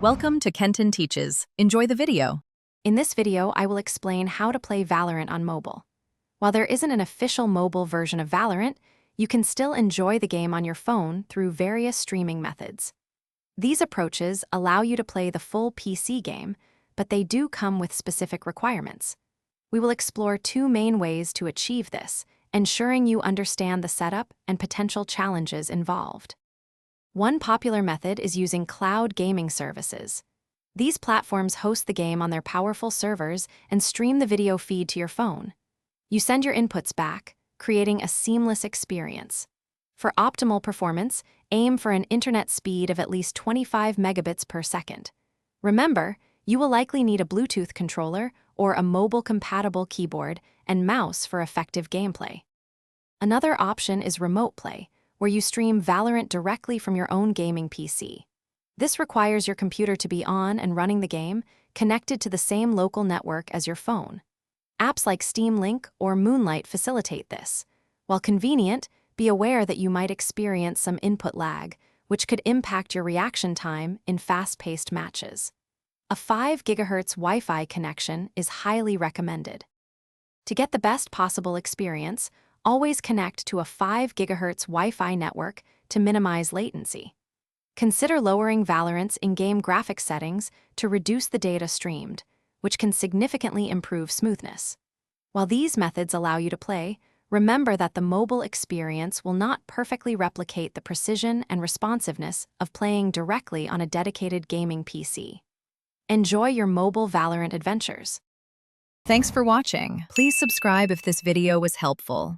Welcome to Kenton Teaches. Enjoy the video. In this video, I will explain how to play Valorant on mobile. While there isn't an official mobile version of Valorant, you can still enjoy the game on your phone through various streaming methods. These approaches allow you to play the full PC game, but they do come with specific requirements. We will explore two main ways to achieve this, ensuring you understand the setup and potential challenges involved. One popular method is using cloud gaming services. These platforms host the game on their powerful servers and stream the video feed to your phone. You send your inputs back, creating a seamless experience. For optimal performance, aim for an internet speed of at least 25 megabits per second. Remember, you will likely need a Bluetooth controller or a mobile-compatible keyboard and mouse for effective gameplay. Another option is remote play, where you stream Valorant directly from your own gaming PC. This requires your computer to be on and running the game, connected to the same local network as your phone. Apps like Steam Link or Moonlight facilitate this. While convenient, be aware that you might experience some input lag, which could impact your reaction time in fast-paced matches. A 5 GHz Wi-Fi connection is highly recommended. To get the best possible experience, always connect to a 5 GHz Wi-Fi network to minimize latency. Consider lowering Valorant's in-game graphics settings to reduce the data streamed, which can significantly improve smoothness. While these methods allow you to play, remember that the mobile experience will not perfectly replicate the precision and responsiveness of playing directly on a dedicated gaming PC. Enjoy your mobile Valorant adventures. Thanks for watching. Please subscribe if this video was helpful.